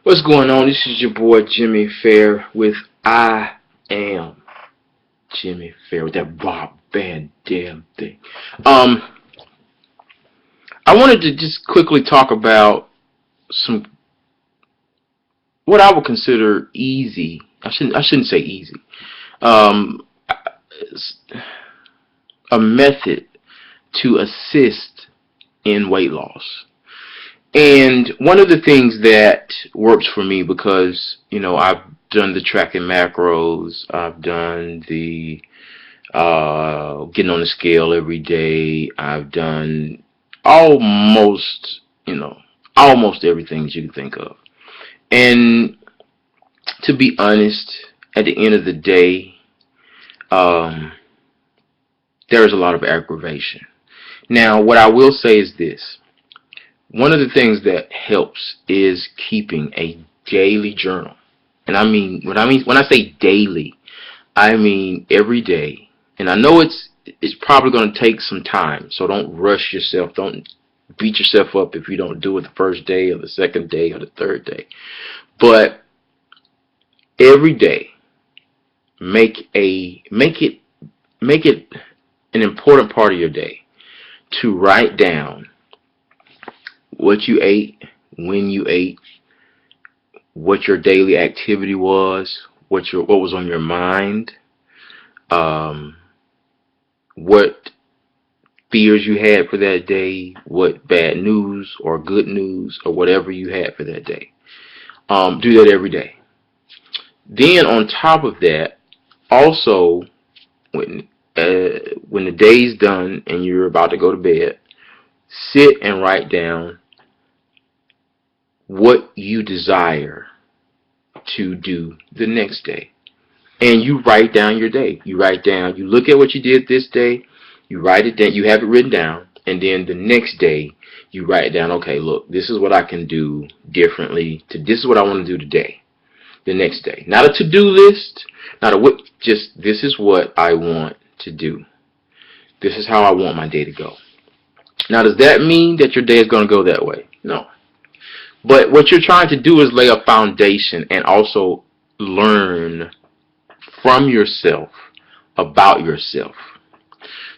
What's going on? This is your boy Jimmy Fair with I Am Jimmy Fair with that Rob Van Dam thing. Um, I wanted to just quickly talk about some what I would consider easy. I shouldn't say easy. Um, a method to assist in weight loss. And one of the things that works for me because, I've done the tracking macros, I've done the getting on the scale every day, I've done almost, almost everything that you can think of. And to be honest, at the end of the day, um, there is a lot of aggravation. Now, what I will say is this. One of the things that helps is keeping a daily journal. And when I say daily, I mean every day. And I know it's probably going to take some time, so don't rush yourself. Don't beat yourself up if you don't do it the first day or the second day or the third day. But every day, make it an important part of your day to write down what you ate, when you ate, what your daily activity was, what was on your mind, um, what fears you had for that day, what bad news or good news or whatever you had for that day. Do that every day. Then on top of that, also when when the day's done and you're about to go to bed, sit and write down what you desire to do the next day. And you write down your day. You look at what you did this day, you write it down, you have it written down, and then the next day you write down, okay, look, this is what I can do differently. This is what I want to do today, the next day. Not a to-do list, not a what, just this is what I want to do. This is how I want my day to go. Now, does that mean that your day is going to go that way? No. But what you're trying to do is lay a foundation and also learn from yourself about yourself.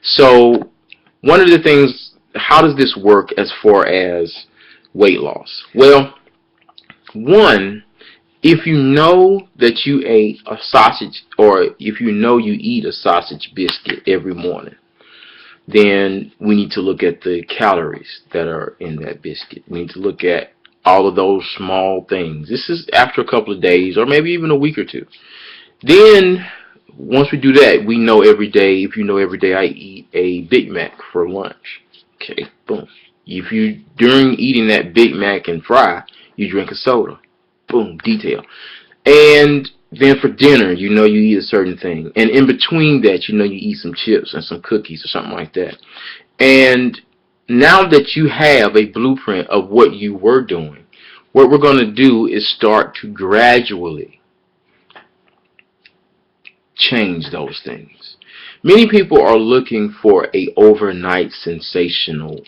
So one of the things, how does this work as far as weight loss? Well, one, if you know that you ate a sausage, or if you know you eat a sausage biscuit every morning, then we need to look at the calories that are in that biscuit. We need to look at all of those small things. This is after a couple of days or maybe even a week or two. Then once we do that, we know every day. If you know every day I eat a Big Mac for lunch, okay, boom. If you during eating that Big Mac and fry, you drink a soda, boom, detail. And then for dinner, you know you eat a certain thing, and in between that, you know you eat some chips and some cookies or something like that. And now that you have a blueprint of what you were doing, what we're going to do is start to gradually change those things. Many people are looking for a overnight sensational,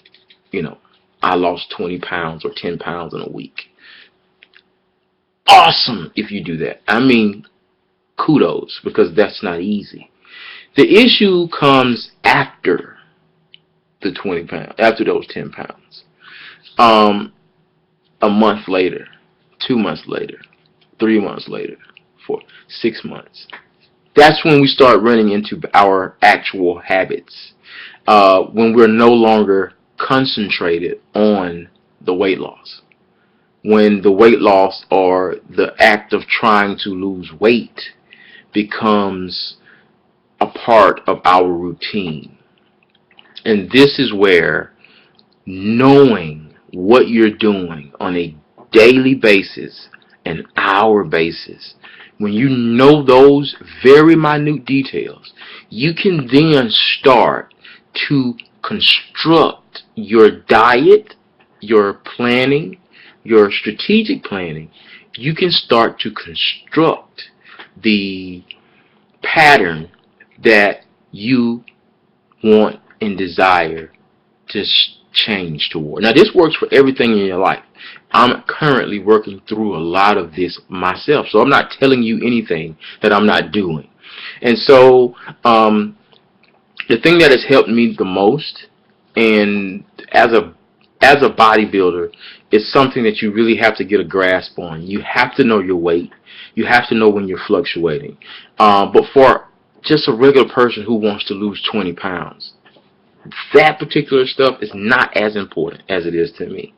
I lost 20 pounds or 10 pounds in a week. Awesome if you do that. I mean, kudos, because that's not easy. The issue comes after the 20 pounds, after those 10 pounds. A month later, 2 months later, 3 months later, 6 months. That's when we start running into our actual habits. When we're no longer concentrated on the weight loss. When the weight loss or the act of trying to lose weight becomes a part of our routine. And this is where knowing what you're doing on a daily basis, an hour basis, when you know those very minute details, you can then start to construct your diet, your planning, your strategic planning. You can start to construct the pattern that you want and desire to change toward. Now, this works for everything in your life. I'm currently working through a lot of this myself. So I'm not telling you anything that I'm not doing. And so the thing that has helped me the most, and as a bodybuilder, is something that you really have to get a grasp on. You have to know your weight. You have to know when you're fluctuating. But for just a regular person who wants to lose 20 pounds, that particular stuff is not as important as it is to me.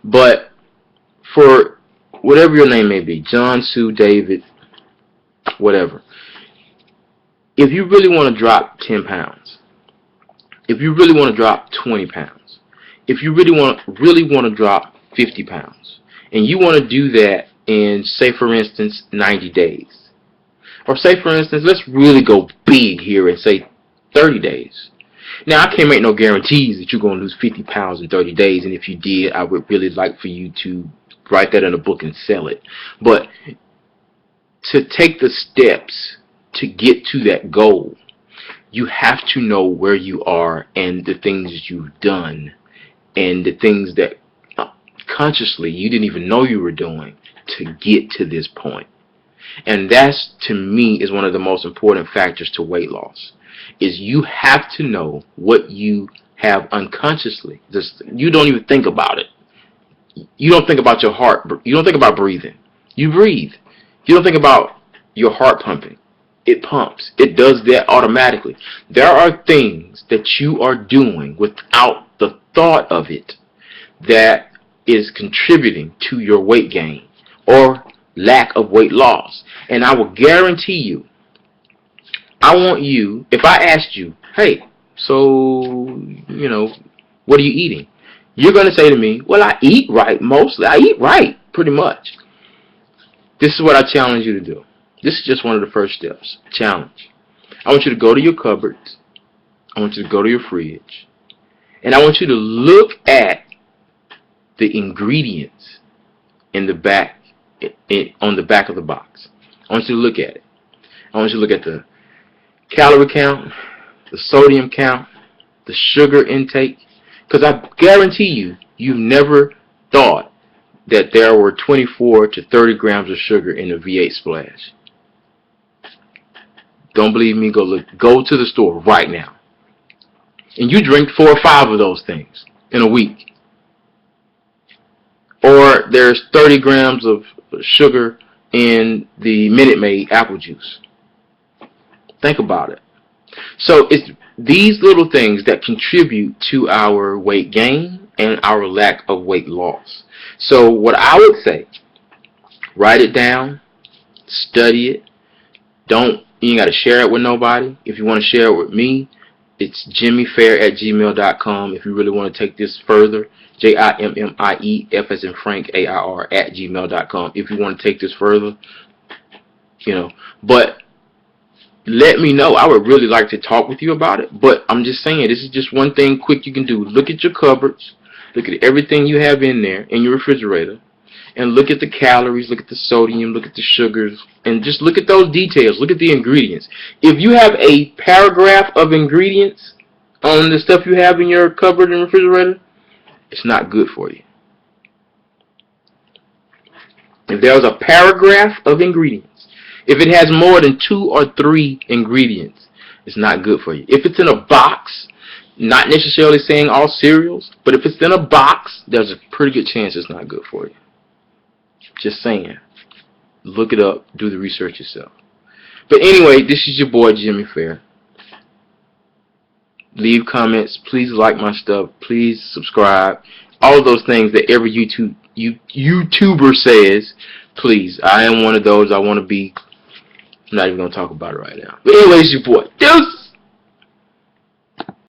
But for whatever your name may be, John, Sue, David, whatever, if you really want to drop 10 pounds, if you really want to drop 20 pounds, if you really want to drop 50 pounds, and you want to do that in, say for instance, 90 days, or say for instance, let's really go big here and say 30 days. Now, I can't make no guarantees that you're going to lose 50 pounds in 30 days, and if you did, I would really like for you to write that in a book and sell it. But to take the steps to get to that goal, you have to know where you are and the things you've done and the things that consciously you didn't even know you were doing to get to this point. And that's, to me, is one of the most important factors to weight loss, is you have to know what you have unconsciously. You don't even think about it. You don't think about your heart. You don't think about breathing. You breathe. You don't think about your heart pumping. It pumps. It does that automatically. There are things that you are doing without the thought of it that is contributing to your weight gain or lack of weight loss. And I will guarantee you, I want you, if I asked you, hey, so, what are you eating? You're going to say to me, well, I eat right mostly. I eat right, pretty much. This is what I challenge you to do. This is just one of the first steps. Challenge. I want you to go to your cupboards. I want you to go to your fridge. And I want you to look at the ingredients in the back, on the back of the box. I want you to look at it. I want you to look at the calorie count, the sodium count, the sugar intake. Because I guarantee you, you've never thought that there were 24 to 30 grams of sugar in a V8 Splash. Don't believe me? Go look. Go to the store right now. And you drink 4 or 5 of those things in a week. Or there's 30 grams of sugar in the Minute Maid apple juice. Think about it. So it's these little things that contribute to our weight gain and our lack of weight loss. So what I would say, write it down, study it. You ain't got to share it with nobody. If you want to share it with me, it's jimmyfair@gmail.com. If you really want to take this further, JIMMIEF as in Frank AIR @gmail.com. If you want to take this further, but let me know. I would really like to talk with you about it. But I'm just saying, this is just one thing quick you can do. Look at your cupboards. Look at everything you have in there in your refrigerator. And look at the calories, look at the sodium, look at the sugars, and just look at those details. Look at the ingredients. If you have a paragraph of ingredients on the stuff you have in your cupboard and refrigerator, it's not good for you. If there's a paragraph of ingredients, if it has more than 2 or 3 ingredients, it's not good for you. If it's in a box, not necessarily saying all cereals, but if it's in a box, there's a pretty good chance it's not good for you. Just saying. Look it up. Do the research yourself. But anyway, this is your boy Jimmy Fair. Leave comments. Please like my stuff. Please subscribe. All of those things that every YouTuber says. Please. I am one of those. I want to be. I'm not even going to talk about it right now. But anyway, it's your boy. Deuce.